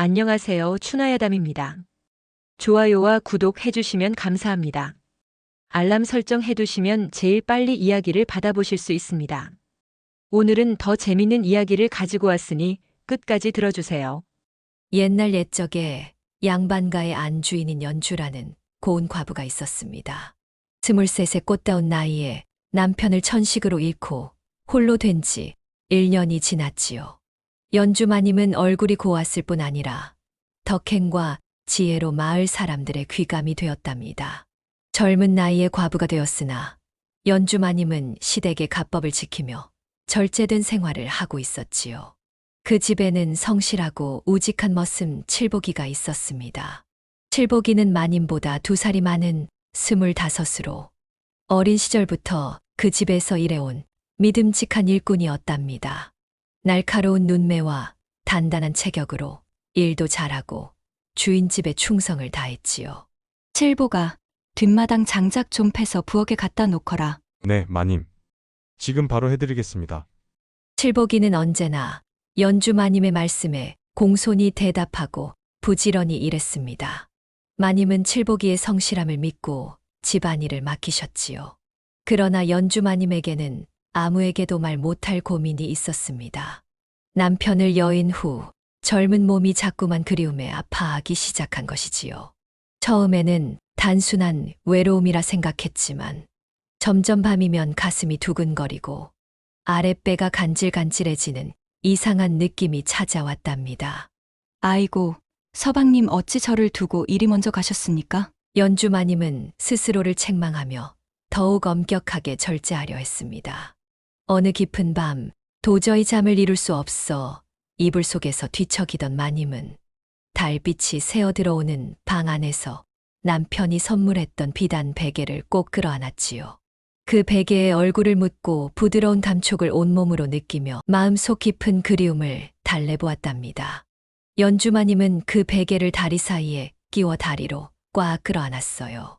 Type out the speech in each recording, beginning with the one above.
안녕하세요. 추나야담입니다. 좋아요와 구독 해주시면 감사합니다. 알람 설정 해두시면 제일 빨리 이야기를 받아보실 수 있습니다. 오늘은 더 재밌는 이야기를 가지고 왔으니 끝까지 들어주세요. 옛날 옛적에 양반가의 안주인인 연주라는 고운 과부가 있었습니다. 23세 꽃다운 나이에 남편을 천식으로 잃고 홀로 된 지 1년이 지났지요. 연주마님은 얼굴이 고왔을 뿐 아니라 덕행과 지혜로 마을 사람들의 귀감이 되었답니다. 젊은 나이에 과부가 되었으나 연주마님은 시댁의 가법을 지키며 절제된 생활을 하고 있었지요. 그 집에는 성실하고 우직한 머슴 칠복이가 있었습니다. 칠복이는 마님보다 2살이 많은 25으로 어린 시절부터 그 집에서 일해온 믿음직한 일꾼이었답니다. 날카로운 눈매와 단단한 체격으로 일도 잘하고 주인 집에 충성을 다했지요. 칠보가 뒷마당 장작 좀 패서 부엌에 갖다 놓거라. 네, 마님. 지금 바로 해드리겠습니다. 칠복이는 언제나 연주마님의 말씀에 공손히 대답하고 부지런히 일했습니다. 마님은 칠복이의 성실함을 믿고 집안일을 맡기셨지요. 그러나 연주마님에게는 아무에게도 말 못할 고민이 있었습니다. 남편을 여인 후 젊은 몸이 자꾸만 그리움에 아파하기 시작한 것이지요. 처음에는 단순한 외로움이라 생각했지만 점점 밤이면 가슴이 두근거리고 아랫배가 간질간질해지는 이상한 느낌이 찾아왔답니다. 아이고, 서방님 어찌 저를 두고 이리 먼저 가셨습니까? 연주마님은 스스로를 책망하며 더욱 엄격하게 절제하려 했습니다. 어느 깊은 밤 도저히 잠을 이룰 수 없어 이불 속에서 뒤척이던 마님은 달빛이 새어 들어오는 방 안에서 남편이 선물했던 비단 베개를 꼭 끌어안았지요. 그 베개에 얼굴을 묻고 부드러운 감촉을 온몸으로 느끼며 마음속 깊은 그리움을 달래보았답니다. 연주마님은 그 베개를 다리 사이에 끼워 다리로 꽉 끌어안았어요.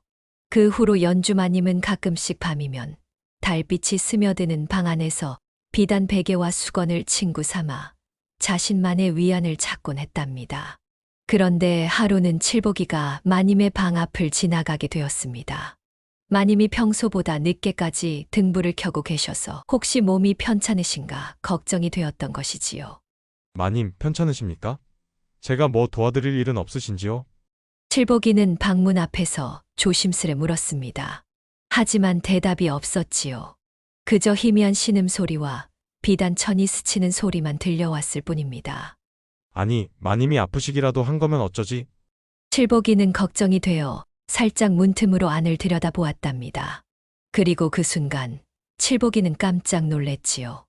그 후로 연주마님은 가끔씩 밤이면 달빛이 스며드는 방 안에서 비단 베개와 수건을 친구 삼아 자신만의 위안을 찾곤 했답니다. 그런데 하루는 칠복이가 마님의 방 앞을 지나가게 되었습니다. 마님이 평소보다 늦게까지 등불을 켜고 계셔서 혹시 몸이 편찮으신가 걱정이 되었던 것이지요. 마님, 편찮으십니까? 제가 뭐 도와드릴 일은 없으신지요? 칠복이는 방문 앞에서 조심스레 물었습니다. 하지만 대답이 없었지요. 그저 희미한 신음소리와 비단천이 스치는 소리만 들려왔을 뿐입니다. 아니, 마님이 아프시기라도 한 거면 어쩌지? 칠복이는 걱정이 되어 살짝 문틈으로 안을 들여다보았답니다. 그리고 그 순간 칠복이는 깜짝 놀랬지요.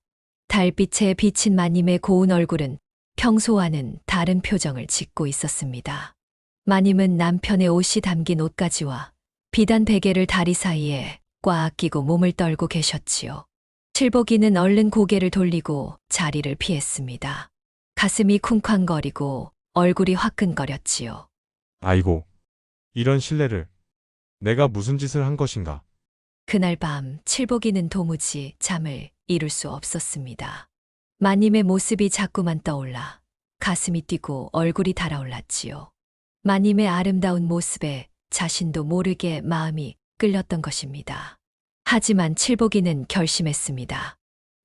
달빛에 비친 마님의 고운 얼굴은 평소와는 다른 표정을 짓고 있었습니다. 마님은 남편의 옷이 담긴 옷가지와 비단 베개를 다리 사이에 꽉 끼고 몸을 떨고 계셨지요. 칠복이는 얼른 고개를 돌리고 자리를 피했습니다. 가슴이 쿵쾅거리고 얼굴이 화끈거렸지요. 아이고, 이런 실례를. 내가 무슨 짓을 한 것인가? 그날 밤 칠복이는 도무지 잠을 이룰 수 없었습니다. 마님의 모습이 자꾸만 떠올라 가슴이 뛰고 얼굴이 달아올랐지요. 마님의 아름다운 모습에 자신도 모르게 마음이 끌렸던 것입니다. 하지만 칠복이는 결심했습니다.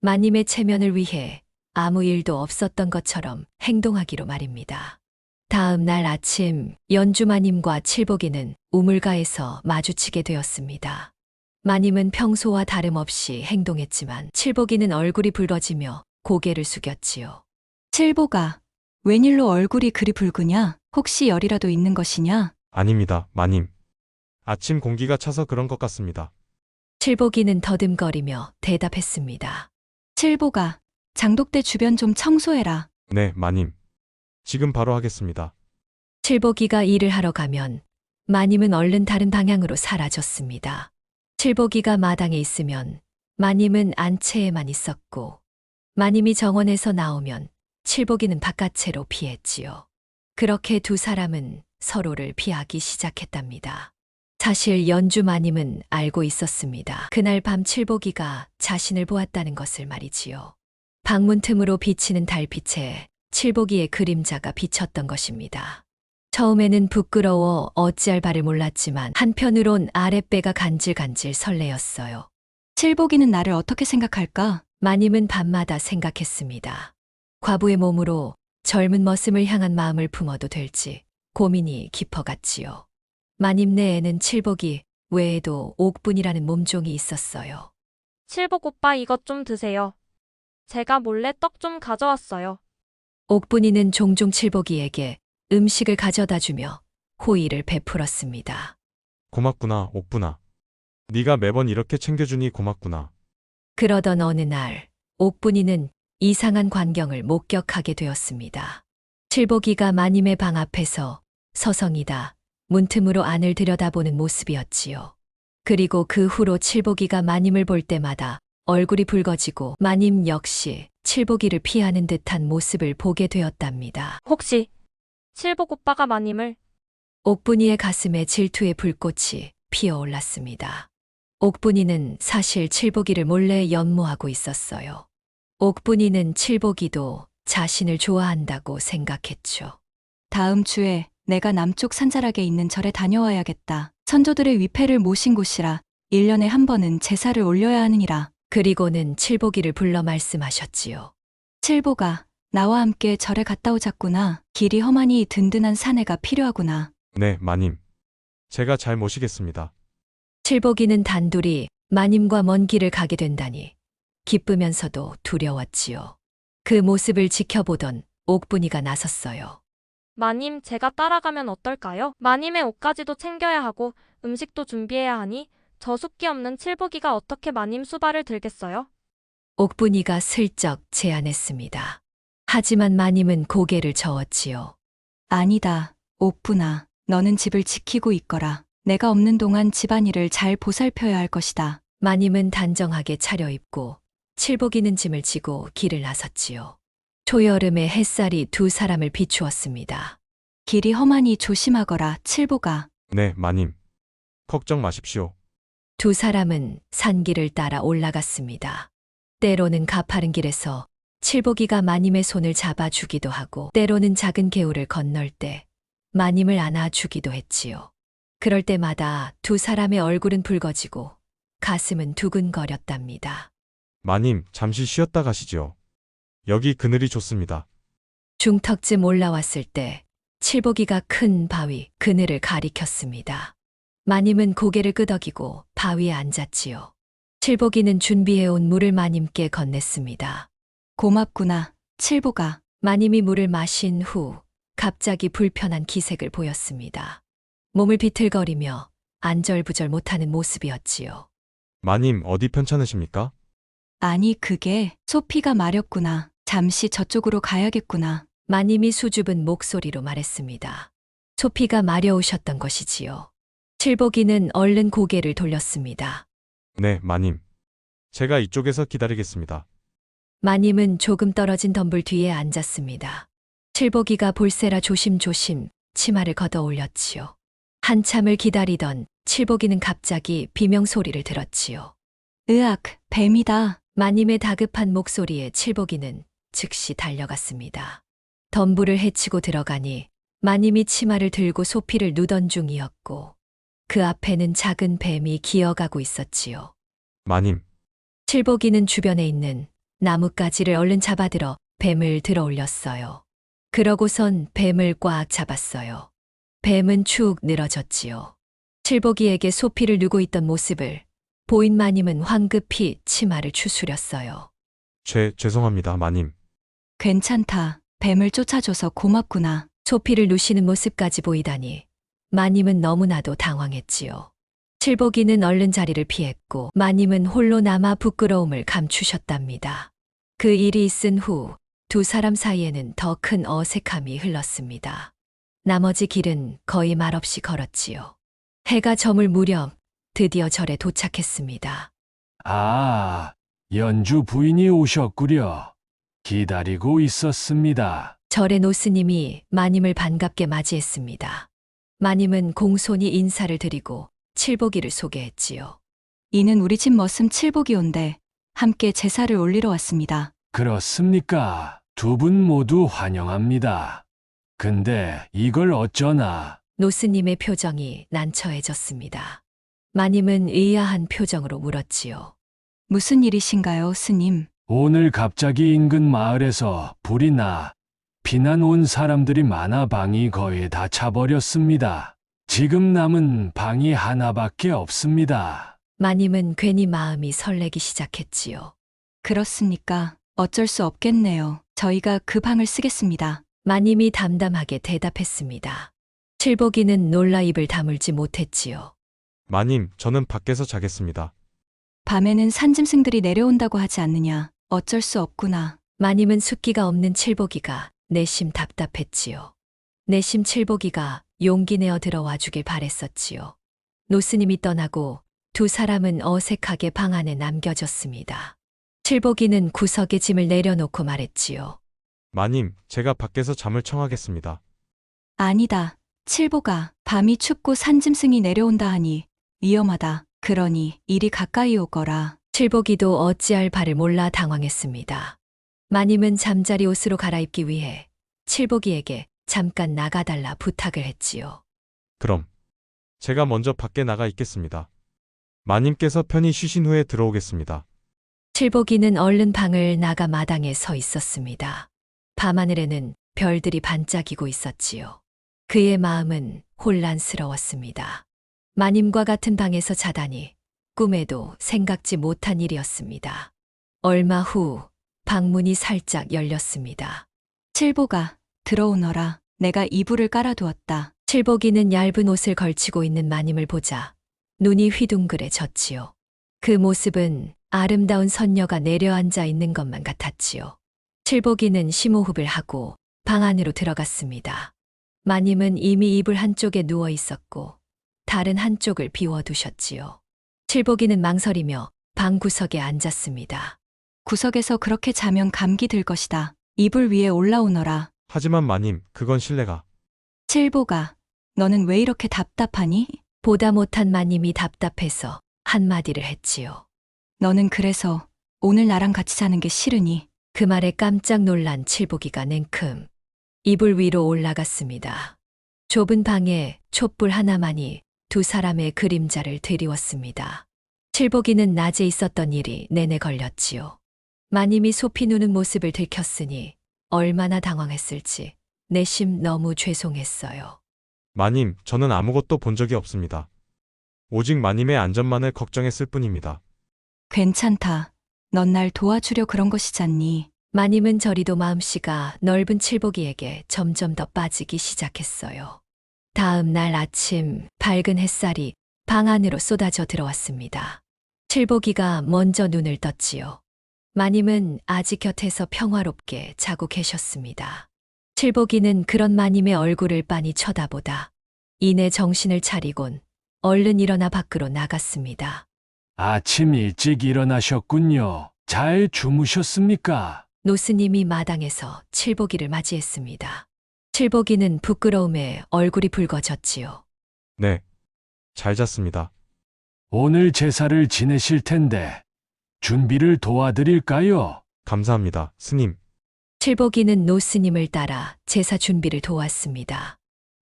마님의 체면을 위해 아무 일도 없었던 것처럼 행동하기로 말입니다. 다음 날 아침 연주마님과 칠복이는 우물가에서 마주치게 되었습니다. 마님은 평소와 다름없이 행동했지만 칠복이는 얼굴이 붉어지며 고개를 숙였지요. 칠보가, 웬일로 얼굴이 그리 붉으냐? 혹시 열이라도 있는 것이냐? 아닙니다, 마님. 아침 공기가 차서 그런 것 같습니다. 칠복이는 더듬거리며 대답했습니다. 칠보가, 장독대 주변 좀 청소해라. 네, 마님. 지금 바로 하겠습니다. 칠복이가 일을 하러 가면 마님은 얼른 다른 방향으로 사라졌습니다. 칠복이가 마당에 있으면 마님은 안채에만 있었고 마님이 정원에서 나오면 칠복이는 바깥채로 피했지요. 그렇게 두 사람은 서로를 피하기 시작했답니다. 사실 연주 마님은 알고 있었습니다. 그날 밤 칠복이가 자신을 보았다는 것을 말이지요. 방문 틈으로 비치는 달빛에 칠복이의 그림자가 비쳤던 것입니다. 처음에는 부끄러워 어찌할 바를 몰랐지만 한편으론 아랫배가 간질간질 설레었어요. 칠복이는 나를 어떻게 생각할까? 마님은 밤마다 생각했습니다. 과부의 몸으로 젊은 머슴을 향한 마음을 품어도 될지 고민이 깊어갔지요. 마님 내에는 칠복이 외에도 옥분이라는 몸종이 있었어요. 칠복 오빠 이것 좀 드세요. 제가 몰래 떡 좀 가져왔어요. 옥분이는 종종 칠복이에게 음식을 가져다 주며 호의를 베풀었습니다. 고맙구나, 옥분아. 네가 매번 이렇게 챙겨주니 고맙구나. 그러던 어느 날 옥분이는 이상한 광경을 목격하게 되었습니다. 칠복이가 마님의 방 앞에서 서성이다 문틈으로 안을 들여다보는 모습이었지요. 그리고 그 후로 칠복이가 마님을 볼 때마다 얼굴이 붉어지고 마님 역시 칠복이를 피하는 듯한 모습을 보게 되었답니다. 혹시 칠복 오빠가 마님을 옥분이의 가슴에 질투의 불꽃이 피어올랐습니다. 옥분이는 사실 칠복이를 몰래 연모하고 있었어요. 옥분이는 칠복이도 자신을 좋아한다고 생각했죠. 다음 주에 내가 남쪽 산자락에 있는 절에 다녀와야겠다. 선조들의 위패를 모신 곳이라 1년에 한 번은 제사를 올려야 하느니라. 그리고는 칠복이를 불러 말씀하셨지요. 칠복아, 나와 함께 절에 갔다 오자꾸나. 길이 험하니 든든한 사내가 필요하구나. 네, 마님. 제가 잘 모시겠습니다. 칠복이는 단둘이 마님과 먼 길을 가게 된다니 기쁘면서도 두려웠지요. 그 모습을 지켜보던 옥분이가 나섰어요. 마님 제가 따라가면 어떨까요? 마님의 옷까지도 챙겨야 하고 음식도 준비해야 하니 저숫기 없는 칠복이가 어떻게 마님 수발을 들겠어요? 옥분이가 슬쩍 제안했습니다. 하지만 마님은 고개를 저었지요. 아니다, 옥분아. 너는 집을 지키고 있거라. 내가 없는 동안 집안일을 잘 보살펴야 할 것이다. 마님은 단정하게 차려입고 칠복이는 짐을 지고 길을 나섰지요. 초여름의 햇살이 두 사람을 비추었습니다. 길이 험하니 조심하거라, 칠복아. 네, 마님. 걱정 마십시오. 두 사람은 산길을 따라 올라갔습니다. 때로는 가파른 길에서 칠복이가 마님의 손을 잡아주기도 하고 때로는 작은 개울을 건널 때 마님을 안아주기도 했지요. 그럴 때마다 두 사람의 얼굴은 붉어지고 가슴은 두근거렸답니다. 마님, 잠시 쉬었다 가시지요. 여기 그늘이 좋습니다. 중턱쯤 올라왔을 때 칠복이가 큰 바위 그늘을 가리켰습니다. 마님은 고개를 끄덕이고 바위에 앉았지요. 칠복이는 준비해온 물을 마님께 건넸습니다. 고맙구나, 칠복아. 마님이 물을 마신 후 갑자기 불편한 기색을 보였습니다. 몸을 비틀거리며 안절부절 못하는 모습이었지요. 마님, 어디 편찮으십니까? 아니, 그게 소피가 마렵구나. 잠시 저쪽으로 가야겠구나. 마님이 수줍은 목소리로 말했습니다. 소피가 마려우셨던 것이지요. 칠복이는 얼른 고개를 돌렸습니다. 네, 마님. 제가 이쪽에서 기다리겠습니다. 마님은 조금 떨어진 덤불 뒤에 앉았습니다. 칠복이가 볼세라 조심조심 치마를 걷어 올렸지요. 한참을 기다리던 칠복이는 갑자기 비명소리를 들었지요. 으악, 뱀이다. 마님의 다급한 목소리에 칠복이는 즉시 달려갔습니다. 덤불을 헤치고 들어가니 마님이 치마를 들고 소피를 누던 중이었고 그 앞에는 작은 뱀이 기어가고 있었지요. 마님, 칠복이는 주변에 있는 나뭇가지를 얼른 잡아들어 뱀을 들어 올렸어요. 그러고선 뱀을 꽉 잡았어요. 뱀은 축 늘어졌지요. 칠복이에게 소피를 누고 있던 모습을 보인 마님은 황급히 치마를 추스렸어요. 죄송합니다, 마님. 괜찮다. 뱀을 쫓아줘서 고맙구나. 소피를 누시는 모습까지 보이다니 마님은 너무나도 당황했지요. 칠복이는 얼른 자리를 피했고 마님은 홀로 남아 부끄러움을 감추셨답니다. 그 일이 있은 후 두 사람 사이에는 더 큰 어색함이 흘렀습니다. 나머지 길은 거의 말없이 걸었지요. 해가 저물 무렵 드디어 절에 도착했습니다. 아, 연주 부인이 오셨구려. 기다리고 있었습니다. 절의 노스님이 마님을 반갑게 맞이했습니다. 마님은 공손히 인사를 드리고 칠복이를 소개했지요. 이는 우리 집 머슴 칠복이 온데 함께 제사를 올리러 왔습니다. 그렇습니까? 두 분 모두 환영합니다. 근데 이걸 어쩌나? 노스님의 표정이 난처해졌습니다. 마님은 의아한 표정으로 물었지요. 무슨 일이신가요, 스님? 오늘 갑자기 인근 마을에서 불이 나 피난 온 사람들이 많아 방이 거의 다 차버렸습니다. 지금 남은 방이 하나밖에 없습니다. 마님은 괜히 마음이 설레기 시작했지요. 그렇습니까? 어쩔 수 없겠네요. 저희가 그 방을 쓰겠습니다. 마님이 담담하게 대답했습니다. 칠복이는 놀라 입을 다물지 못했지요. 마님, 저는 밖에서 자겠습니다. 밤에는 산짐승들이 내려온다고 하지 않느냐. 어쩔 수 없구나. 마님은 숫기가 없는 칠복이가 내심 답답했지요. 내심 칠복이가 용기 내어 들어와 주길 바랬었지요. 노스님이 떠나고 두 사람은 어색하게 방 안에 남겨졌습니다. 칠복이는 구석에 짐을 내려놓고 말했지요. 마님, 제가 밖에서 잠을 청하겠습니다. 아니다. 칠보가 밤이 춥고 산짐승이 내려온다 하니 위험하다. 그러니 이리 가까이 오거라. 칠복이도 어찌할 바를 몰라 당황했습니다. 마님은 잠자리 옷으로 갈아입기 위해 칠복이에게 잠깐 나가달라 부탁을 했지요. 그럼 제가 먼저 밖에 나가 있겠습니다. 마님께서 편히 쉬신 후에 들어오겠습니다. 칠복이는 얼른 방을 나가 마당에 서 있었습니다. 밤하늘에는 별들이 반짝이고 있었지요. 그의 마음은 혼란스러웠습니다. 마님과 같은 방에서 자다니 꿈에도 생각지 못한 일이었습니다. 얼마 후 방문이 살짝 열렸습니다. 칠보가 들어오너라. 내가 이불을 깔아두었다. 칠복이는 얇은 옷을 걸치고 있는 마님을 보자 눈이 휘둥그레졌지요. 그 모습은 아름다운 선녀가 내려앉아 있는 것만 같았지요. 칠복이는 심호흡을 하고 방 안으로 들어갔습니다. 마님은 이미 이불 한쪽에 누워 있었고 다른 한쪽을 비워두셨지요. 칠복이는 망설이며 방 구석에 앉았습니다. 구석에서 그렇게 자면 감기 들 것이다. 이불 위에 올라오너라. 하지만 마님, 그건 실례가. 칠보가 너는 왜 이렇게 답답하니? 보다 못한 마님이 답답해서 한마디를 했지요. 너는 그래서 오늘 나랑 같이 자는 게 싫으니? 그 말에 깜짝 놀란 칠복이가 냉큼 이불 위로 올라갔습니다. 좁은 방에 촛불 하나만이 두 사람의 그림자를 드리웠습니다. 칠복이는 낮에 있었던 일이 내내 걸렸지요. 마님이 소피 누는 모습을 들켰으니 얼마나 당황했을지 내심 너무 죄송했어요. 마님, 저는 아무것도 본 적이 없습니다. 오직 마님의 안전만을 걱정했을 뿐입니다. 괜찮다. 넌 날 도와주려 그런 것이잖니. 마님은 저리도 마음씨가 넓은 칠복이에게 점점 더 빠지기 시작했어요. 다음 날 아침 밝은 햇살이 방 안으로 쏟아져 들어왔습니다. 칠복이가 먼저 눈을 떴지요. 마님은 아직 곁에서 평화롭게 자고 계셨습니다. 칠복이는 그런 마님의 얼굴을 빤히 쳐다보다 이내 정신을 차리곤 얼른 일어나 밖으로 나갔습니다. 아침 일찍 일어나셨군요. 잘 주무셨습니까? 노스님이 마당에서 칠복이를 맞이했습니다. 칠복이는 부끄러움에 얼굴이 붉어졌지요. 네, 잘 잤습니다. 오늘 제사를 지내실 텐데 준비를 도와드릴까요? 감사합니다, 스님. 칠복이는 노스님을 따라 제사 준비를 도왔습니다.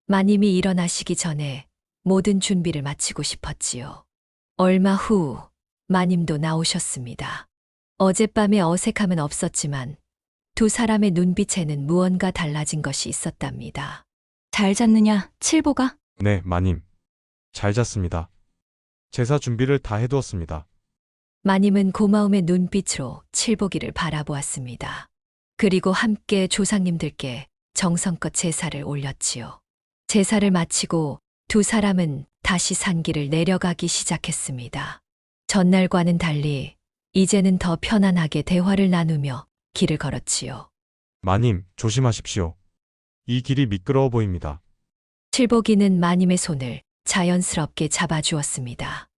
마님이 일어나시기 전에 모든 준비를 마치고 싶었지요. 얼마 후 마님도 나오셨습니다. 어젯밤의 어색함은 없었지만 두 사람의 눈빛에는 무언가 달라진 것이 있었답니다. 잘 잤느냐, 칠보가? 네, 마님. 잘 잤습니다. 제사 준비를 다 해두었습니다. 마님은 고마움의 눈빛으로 칠복이를 바라보았습니다. 그리고 함께 조상님들께 정성껏 제사를 올렸지요. 제사를 마치고 두 사람은 다시 산길을 내려가기 시작했습니다. 전날과는 달리 이제는 더 편안하게 대화를 나누며 길을 걸었지요. 마님, 조심하십시오. 이 길이 미끄러워 보입니다. 칠복이는 마님의 손을 자연스럽게 잡아주었습니다.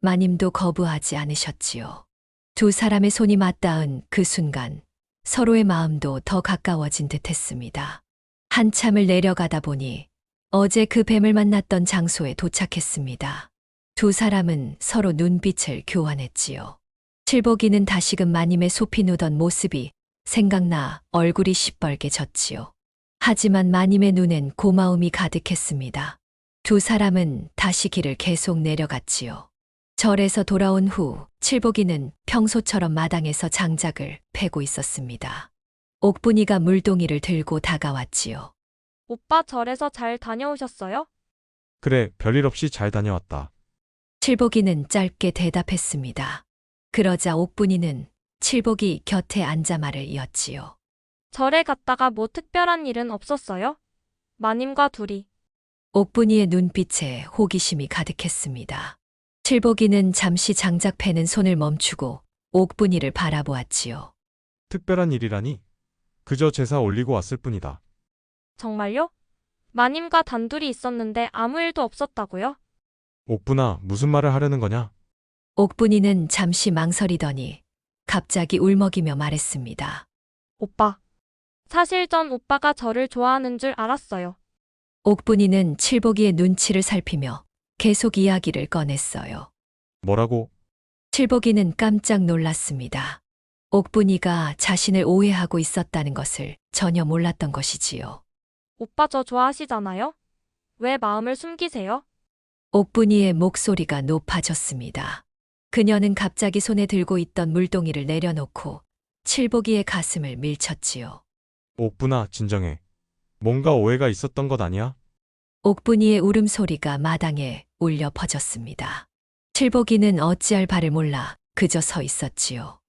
마님도 거부하지 않으셨지요. 두 사람의 손이 맞닿은 그 순간 서로의 마음도 더 가까워진 듯 했습니다. 한참을 내려가다 보니 어제 그 뱀을 만났던 장소에 도착했습니다. 두 사람은 서로 눈빛을 교환했지요. 칠복이는 다시금 마님의 소피 누던 모습이 생각나 얼굴이 시뻘개졌지요. 하지만 마님의 눈엔 고마움이 가득했습니다. 두 사람은 다시 길을 계속 내려갔지요. 절에서 돌아온 후 칠복이는 평소처럼 마당에서 장작을 패고 있었습니다. 옥분이가 물동이를 들고 다가왔지요. 오빠 절에서 잘 다녀오셨어요? 그래, 별일 없이 잘 다녀왔다. 칠복이는 짧게 대답했습니다. 그러자 옥분이는 칠복이 곁에 앉아 말을 이었지요. 절에 갔다가 뭐 특별한 일은 없었어요? 마님과 둘이. 옥분이의 눈빛에 호기심이 가득했습니다. 칠복이는 잠시 장작 패는 손을 멈추고 옥분이를 바라보았지요. 특별한 일이라니? 그저 제사 올리고 왔을 뿐이다. 정말요? 마님과 단둘이 있었는데 아무 일도 없었다고요? 옥분아, 무슨 말을 하려는 거냐? 옥분이는 잠시 망설이더니 갑자기 울먹이며 말했습니다. 오빠. 사실 전 오빠가 저를 좋아하는 줄 알았어요. 옥분이는 칠복이의 눈치를 살피며 계속 이야기를 꺼냈어요. 뭐라고? 칠복이는 깜짝 놀랐습니다. 옥분이가 자신을 오해하고 있었다는 것을 전혀 몰랐던 것이지요. 오빠 저 좋아하시잖아요? 왜 마음을 숨기세요? 옥분이의 목소리가 높아졌습니다. 그녀는 갑자기 손에 들고 있던 물동이를 내려놓고 칠복이의 가슴을 밀쳤지요. 옥분아, 진정해. 뭔가 오해가 있었던 것 아니야? 옥분이의 울음소리가 마당에 울려 퍼졌습니다. 칠복이는 어찌할 바를 몰라 그저 서 있었지요.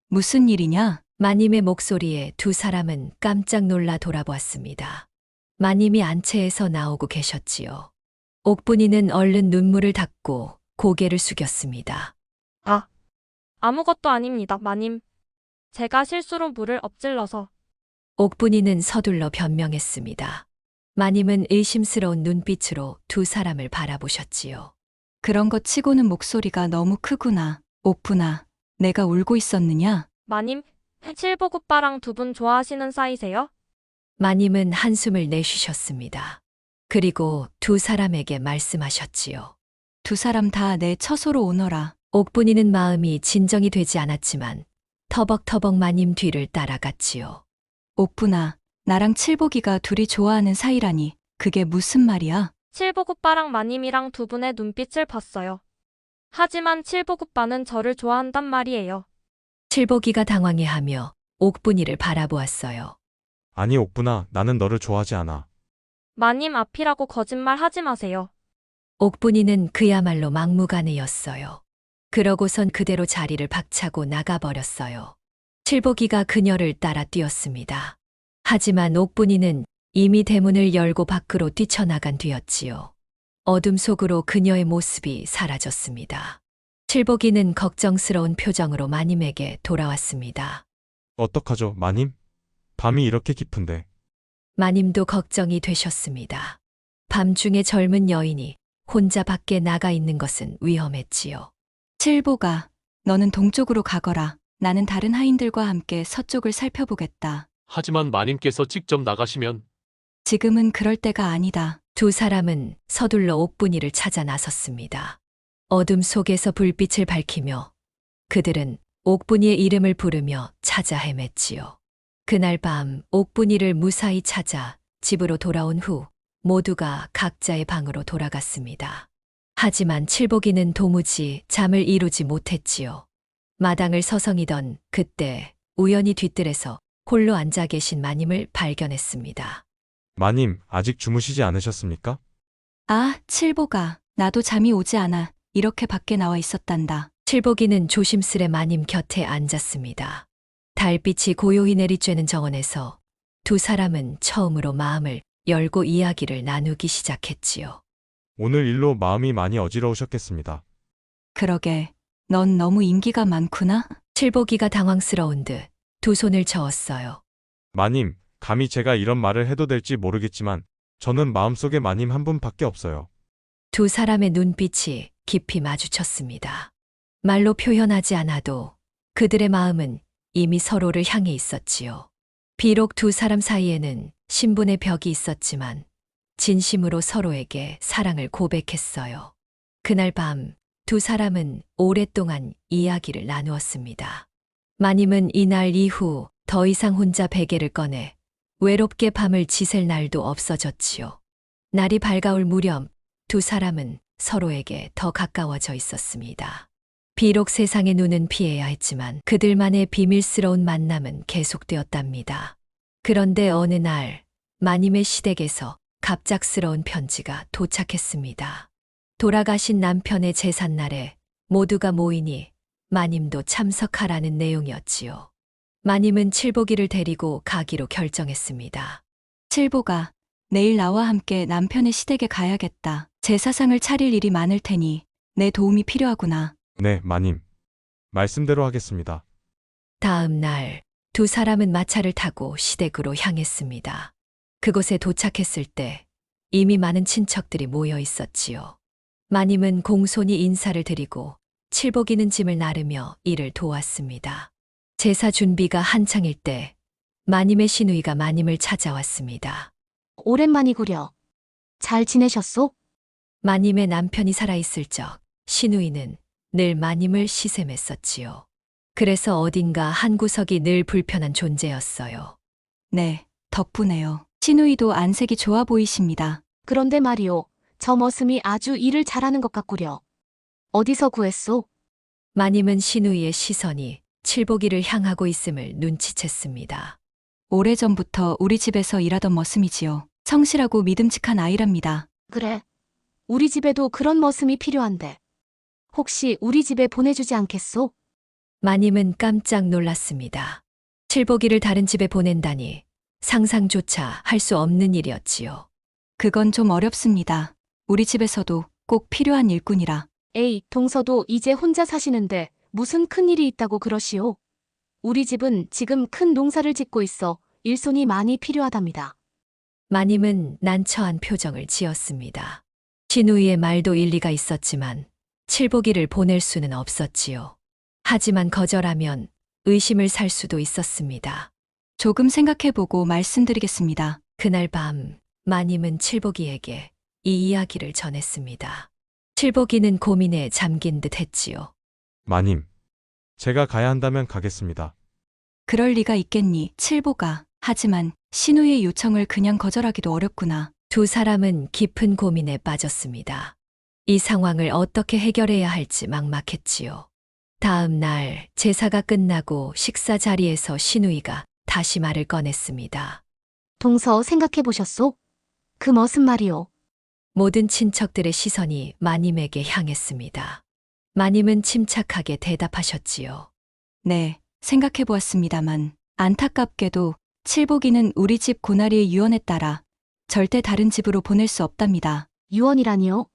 무슨 일이냐? 마님의 목소리에 두 사람은 깜짝 놀라 돌아보았습니다. 마님이 안채에서 나오고 계셨지요. 옥분이는 얼른 눈물을 닦고 고개를 숙였습니다. 아무것도 아닙니다, 마님. 제가 실수로 물을 엎질러서. 옥분이는 서둘러 변명했습니다. 마님은 의심스러운 눈빛으로 두 사람을 바라보셨지요. 그런 것 치고는 목소리가 너무 크구나. 옥분아, 내가 울고 있었느냐? 마님, 칠복 오빠랑 두 분 좋아하시는 사이세요? 마님은 한숨을 내쉬셨습니다. 그리고 두 사람에게 말씀하셨지요. 두 사람 다 내 처소로 오너라. 옥분이는 마음이 진정이 되지 않았지만 터벅터벅 마님 뒤를 따라갔지요. 옥분아, 나랑 칠복이가 둘이 좋아하는 사이라니. 그게 무슨 말이야? 칠복 오빠랑 마님이랑 두 분의 눈빛을 봤어요. 하지만 칠복 오빠는 저를 좋아한단 말이에요. 칠복이가 당황해하며 옥분이를 바라보았어요. 아니, 옥분아, 나는 너를 좋아하지 않아. 마님 앞이라고 거짓말 하지 마세요. 옥분이는 그야말로 막무가내였어요. 그러고선 그대로 자리를 박차고 나가버렸어요. 칠복이가 그녀를 따라 뛰었습니다. 하지만 옥분이는 이미 대문을 열고 밖으로 뛰쳐나간 뒤였지요. 어둠 속으로 그녀의 모습이 사라졌습니다. 칠복이는 걱정스러운 표정으로 마님에게 돌아왔습니다. 어떡하죠, 마님? 밤이 이렇게 깊은데. 마님도 걱정이 되셨습니다. 밤중에 젊은 여인이 혼자 밖에 나가 있는 것은 위험했지요. 칠복아, 너는 동쪽으로 가거라. 나는 다른 하인들과 함께 서쪽을 살펴보겠다. 하지만 마님께서 직접 나가시면 지금은 그럴 때가 아니다. 두 사람은 서둘러 옥분이를 찾아 나섰습니다. 어둠 속에서 불빛을 밝히며 그들은 옥분이의 이름을 부르며 찾아 헤맸지요. 그날 밤 옥분이를 무사히 찾아 집으로 돌아온 후 모두가 각자의 방으로 돌아갔습니다. 하지만 칠복이는 도무지 잠을 이루지 못했지요. 마당을 서성이던 그때 우연히 뒤뜰에서 홀로 앉아 계신 마님을 발견했습니다. 마님, 아직 주무시지 않으셨습니까? 아, 칠복아, 나도 잠이 오지 않아. 이렇게 밖에 나와 있었단다. 칠복이는 조심스레 마님 곁에 앉았습니다. 달빛이 고요히 내리쬐는 정원에서 두 사람은 처음으로 마음을 열고 이야기를 나누기 시작했지요. 오늘 일로 마음이 많이 어지러우셨겠습니다. 그러게, 넌 너무 인기가 많구나? 칠복이가 당황스러운 듯 두 손을 저었어요. 마님, 감히 제가 이런 말을 해도 될지 모르겠지만 저는 마음속에 마님 한 분밖에 없어요. 두 사람의 눈빛이 깊이 마주쳤습니다. 말로 표현하지 않아도 그들의 마음은 이미 서로를 향해 있었지요. 비록 두 사람 사이에는 신분의 벽이 있었지만 진심으로 서로에게 사랑을 고백했어요. 그날 밤 두 사람은 오랫동안 이야기를 나누었습니다. 마님은 이날 이후 더 이상 혼자 베개를 꺼내 외롭게 밤을 지샐 날도 없어졌지요. 날이 밝아올 무렵 두 사람은 서로에게 더 가까워져 있었습니다. 비록 세상의 눈은 피해야 했지만 그들만의 비밀스러운 만남은 계속되었답니다. 그런데 어느 날 마님의 시댁에서 갑작스러운 편지가 도착했습니다. 돌아가신 남편의 제삿날에 모두가 모이니 마님도 참석하라는 내용이었지요. 마님은 칠복이를 데리고 가기로 결정했습니다. 칠보가 내일 나와 함께 남편의 시댁에 가야겠다. 제사상을 차릴 일이 많을 테니 내 도움이 필요하구나. 네, 마님. 말씀대로 하겠습니다. 다음 날 두 사람은 마차를 타고 시댁으로 향했습니다. 그곳에 도착했을 때 이미 많은 친척들이 모여 있었지요. 마님은 공손히 인사를 드리고 칠복이는 짐을 나르며 일을 도왔습니다. 제사 준비가 한창일 때 마님의 시누이가 마님을 찾아왔습니다. 오랜만이구려. 잘 지내셨소? 마님의 남편이 살아있을 적 시누이는 늘 마님을 시샘했었지요. 그래서 어딘가 한 구석이 늘 불편한 존재였어요. 네, 덕분에요. 시누이도 안색이 좋아 보이십니다. 그런데 말이오, 저 머슴이 아주 일을 잘하는 것 같구려. 어디서 구했소? 마님은 시누이의 시선이 칠복이를 향하고 있음을 눈치챘습니다. 오래전부터 우리 집에서 일하던 머슴이지요. 성실하고 믿음직한 아이랍니다. 그래. 우리 집에도 그런 머슴이 필요한데. 혹시 우리 집에 보내주지 않겠소? 마님은 깜짝 놀랐습니다. 칠복이를 다른 집에 보낸다니 상상조차 할 수 없는 일이었지요. 그건 좀 어렵습니다. 우리 집에서도 꼭 필요한 일꾼이라. 에이, 동서도 이제 혼자 사시는데 무슨 큰일이 있다고 그러시오? 우리 집은 지금 큰 농사를 짓고 있어 일손이 많이 필요하답니다. 마님은 난처한 표정을 지었습니다. 시누이의 말도 일리가 있었지만 칠복이를 보낼 수는 없었지요. 하지만 거절하면 의심을 살 수도 있었습니다. 조금 생각해보고 말씀드리겠습니다. 그날 밤 마님은 칠복이에게 이 이야기를 전했습니다. 칠복이는 고민에 잠긴 듯 했지요. 마님. 제가 가야 한다면 가겠습니다. 그럴 리가 있겠니, 칠보가. 하지만 시누이의 요청을 그냥 거절하기도 어렵구나. 두 사람은 깊은 고민에 빠졌습니다. 이 상황을 어떻게 해결해야 할지 막막했지요. 다음 날 제사가 끝나고 식사 자리에서 시누이가 다시 말을 꺼냈습니다. 동서 생각해보셨소? 그 머슴 말이오. 모든 친척들의 시선이 마님에게 향했습니다. 마님은 침착하게 대답하셨지요. 네, 생각해보았습니다만 안타깝게도 칠복이는 우리 집 고나리의 유언에 따라 절대 다른 집으로 보낼 수 없답니다. 유언이라니요?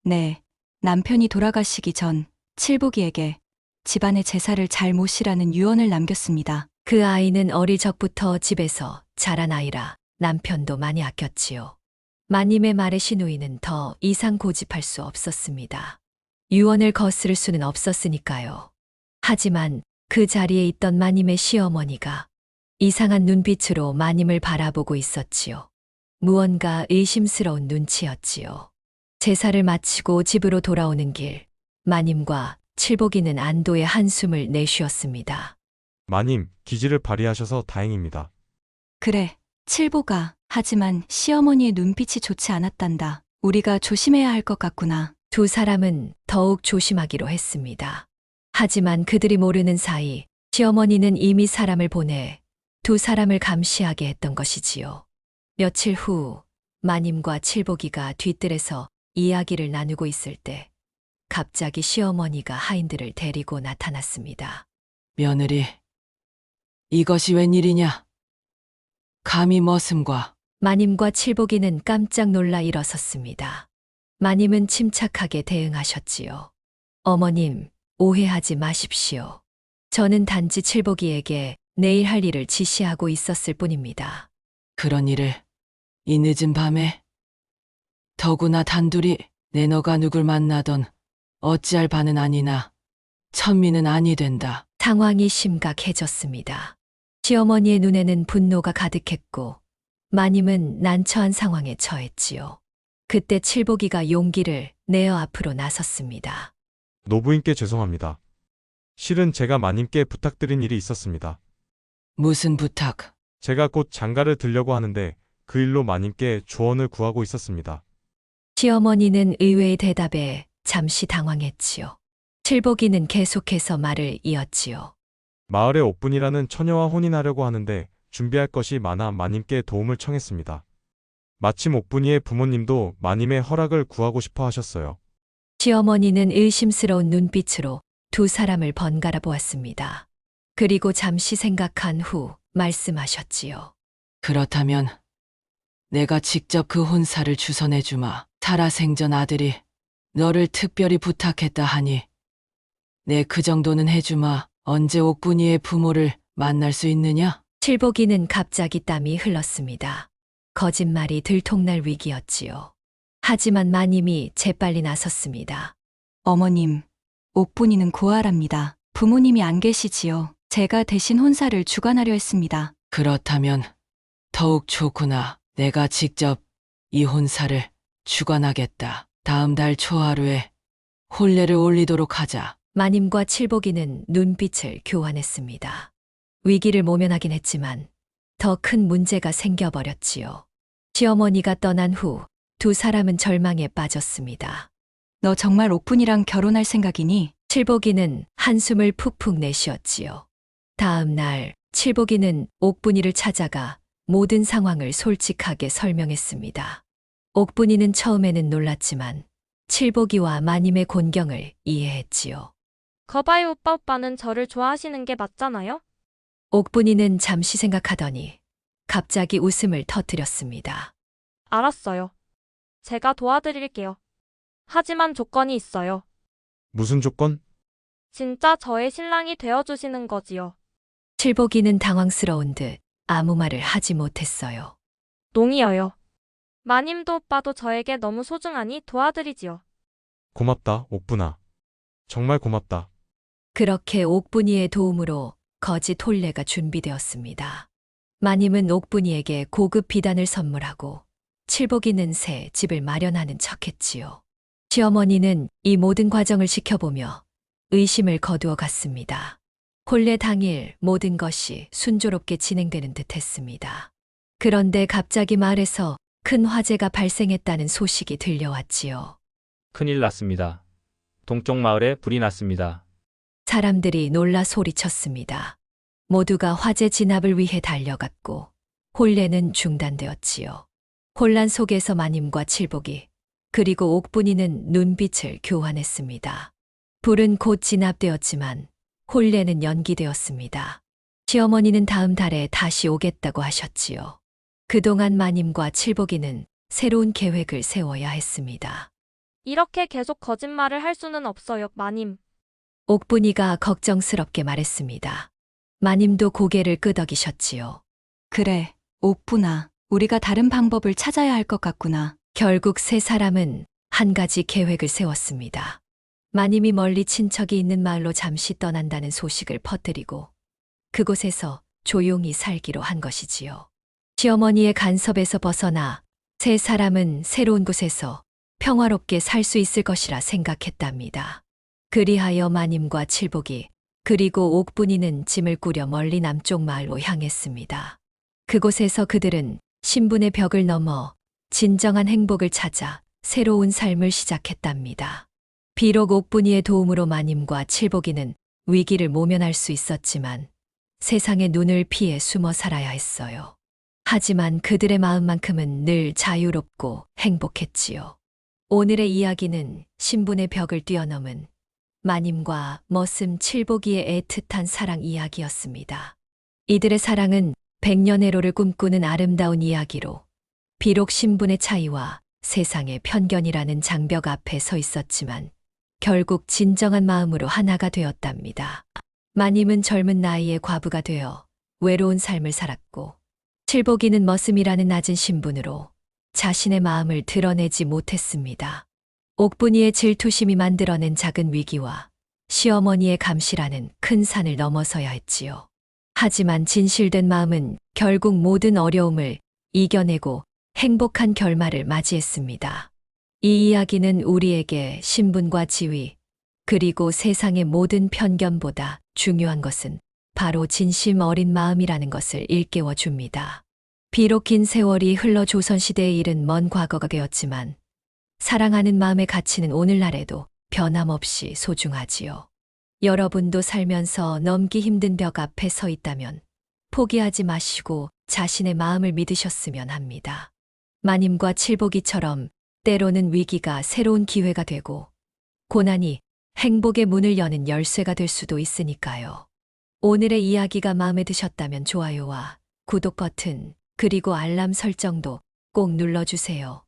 네, 남편이 돌아가시기 전 칠복이에게 집안의 제사를 잘 모시라는 유언을 남겼습니다. 그 아이는 어릴 적부터 집에서 자란 아이라 남편도 많이 아꼈지요. 마님의 말에 시누이는 더 이상 고집할 수 없었습니다. 유언을 거스를 수는 없었으니까요. 하지만 그 자리에 있던 마님의 시어머니가 이상한 눈빛으로 마님을 바라보고 있었지요. 무언가 의심스러운 눈치였지요. 제사를 마치고 집으로 돌아오는 길, 마님과 칠복이는 안도의 한숨을 내쉬었습니다. 마님, 기지를 발휘하셔서 다행입니다. 그래, 칠보가. 하지만 시어머니의 눈빛이 좋지 않았단다. 우리가 조심해야 할 것 같구나. 두 사람은 더욱 조심하기로 했습니다. 하지만 그들이 모르는 사이 시어머니는 이미 사람을 보내 두 사람을 감시하게 했던 것이지요. 며칠 후 마님과 칠복이가 뒤뜰에서 이야기를 나누고 있을 때 갑자기 시어머니가 하인들을 데리고 나타났습니다. 며느리, 이것이 웬일이냐? 감히 머슴과. 마님과 칠복이는 깜짝 놀라 일어섰습니다. 마님은 침착하게 대응하셨지요. 어머님, 오해하지 마십시오. 저는 단지 칠복이에게 내일 할 일을 지시하고 있었을 뿐입니다. 그런 일을 이 늦은 밤에 더구나 단둘이 내 너가 누굴 만나던 어찌할 바는 아니나 천미는 아니 된다. 상황이 심각해졌습니다. 시어머니의 눈에는 분노가 가득했고 마님은 난처한 상황에 처했지요. 그때 칠복이가 용기를 내어 앞으로 나섰습니다. 노부인께 죄송합니다. 실은 제가 마님께 부탁드린 일이 있었습니다. 무슨 부탁? 제가 곧 장가를 들려고 하는데 그 일로 마님께 조언을 구하고 있었습니다. 시어머니는 의외의 대답에 잠시 당황했지요. 칠복이는 계속해서 말을 이었지요. 마을의 옥분이라는 처녀와 혼인하려고 하는데 준비할 것이 많아 마님께 도움을 청했습니다. 마침 옥분이의 부모님도 마님의 허락을 구하고 싶어 하셨어요. 시어머니는 의심스러운 눈빛으로 두 사람을 번갈아 보았습니다. 그리고 잠시 생각한 후 말씀하셨지요. 그렇다면 내가 직접 그 혼사를 주선해주마. 살아생전 아들이 너를 특별히 부탁했다 하니 내 그 정도는 해주마. 언제 옥분이의 부모를 만날 수 있느냐? 칠복이는 갑자기 땀이 흘렀습니다. 거짓말이 들통날 위기였지요. 하지만 마님이 재빨리 나섰습니다. 어머님, 옥분이는 고아랍니다. 부모님이 안 계시지요. 제가 대신 혼사를 주관하려 했습니다. 그렇다면 더욱 좋구나. 내가 직접 이 혼사를 주관하겠다. 다음 달 초하루에 혼례를 올리도록 하자. 마님과 칠복이는 눈빛을 교환했습니다. 위기를 모면하긴 했지만 더 큰 문제가 생겨버렸지요. 시어머니가 떠난 후 두 사람은 절망에 빠졌습니다. 너 정말 옥분이랑 결혼할 생각이니? 칠복이는 한숨을 푹푹 내쉬었지요. 다음 날 칠복이는 옥분이를 찾아가 모든 상황을 솔직하게 설명했습니다. 옥분이는 처음에는 놀랐지만 칠복이와 마님의 곤경을 이해했지요. 거봐요 오빠는 저를 좋아하시는 게 맞잖아요? 옥분이는 잠시 생각하더니 갑자기 웃음을 터뜨렸습니다. 알았어요. 제가 도와드릴게요. 하지만 조건이 있어요. 무슨 조건? 진짜 저의 신랑이 되어주시는 거지요. 칠복이는 당황스러운 듯 아무 말을 하지 못했어요. 농이어요. 마님도 오빠도 저에게 너무 소중하니 도와드리지요. 고맙다, 옥분아. 정말 고맙다. 그렇게 옥분이의 도움으로 거짓 혼례가 준비되었습니다. 마님은 옥분이에게 고급 비단을 선물하고 칠복이는 새 집을 마련하는 척했지요. 시어머니는 이 모든 과정을 지켜보며 의심을 거두어 갔습니다. 혼례 당일 모든 것이 순조롭게 진행되는 듯했습니다. 그런데 갑자기 마을에서 큰 화재가 발생했다는 소식이 들려왔지요. 큰일 났습니다. 동쪽 마을에 불이 났습니다. 사람들이 놀라 소리쳤습니다. 모두가 화재 진압을 위해 달려갔고 혼례는 중단되었지요. 혼란 속에서 마님과 칠복이 그리고 옥분이는 눈빛을 교환했습니다. 불은 곧 진압되었지만 혼례는 연기되었습니다. 시어머니는 다음 달에 다시 오겠다고 하셨지요. 그동안 마님과 칠복이는 새로운 계획을 세워야 했습니다. 이렇게 계속 거짓말을 할 수는 없어요, 마님. 옥분이가 걱정스럽게 말했습니다. 마님도 고개를 끄덕이셨지요. 그래, 옥분아. 우리가 다른 방법을 찾아야 할 것 같구나. 결국 세 사람은 한 가지 계획을 세웠습니다. 마님이 멀리 친척이 있는 마을로 잠시 떠난다는 소식을 퍼뜨리고 그곳에서 조용히 살기로 한 것이지요. 시어머니의 간섭에서 벗어나 세 사람은 새로운 곳에서 평화롭게 살 수 있을 것이라 생각했답니다. 그리하여 마님과 칠복이 그리고 옥분이는 짐을 꾸려 멀리 남쪽 마을로 향했습니다. 그곳에서 그들은 신분의 벽을 넘어 진정한 행복을 찾아 새로운 삶을 시작했답니다. 비록 옥분이의 도움으로 마님과 칠복이는 위기를 모면할 수 있었지만 세상의 눈을 피해 숨어 살아야 했어요. 하지만 그들의 마음만큼은 늘 자유롭고 행복했지요. 오늘의 이야기는 신분의 벽을 뛰어넘은 마님과 머슴 칠복이의 애틋한 사랑 이야기였습니다. 이들의 사랑은 백년해로를 꿈꾸는 아름다운 이야기로 비록 신분의 차이와 세상의 편견이라는 장벽 앞에 서 있었지만 결국 진정한 마음으로 하나가 되었답니다. 마님은 젊은 나이에 과부가 되어 외로운 삶을 살았고 칠복이는 머슴이라는 낮은 신분으로 자신의 마음을 드러내지 못했습니다. 옥분이의 질투심이 만들어낸 작은 위기와 시어머니의 감시라는 큰 산을 넘어서야 했지요. 하지만 진실된 마음은 결국 모든 어려움을 이겨내고 행복한 결말을 맞이했습니다. 이 이야기는 우리에게 신분과 지위, 그리고 세상의 모든 편견보다 중요한 것은 바로 진심 어린 마음이라는 것을 일깨워 줍니다. 비록 긴 세월이 흘러 조선시대의 일은 먼 과거가 되었지만 사랑하는 마음의 가치는 오늘날에도 변함없이 소중하지요. 여러분도 살면서 넘기 힘든 벽 앞에 서 있다면 포기하지 마시고 자신의 마음을 믿으셨으면 합니다. 마님과 칠복이처럼 때로는 위기가 새로운 기회가 되고 고난이 행복의 문을 여는 열쇠가 될 수도 있으니까요. 오늘의 이야기가 마음에 드셨다면 좋아요와 구독 버튼 그리고 알람 설정도 꼭 눌러주세요.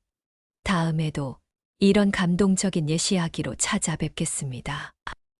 다음에도 이런 감동적인 옛 이야기로 찾아뵙겠습니다.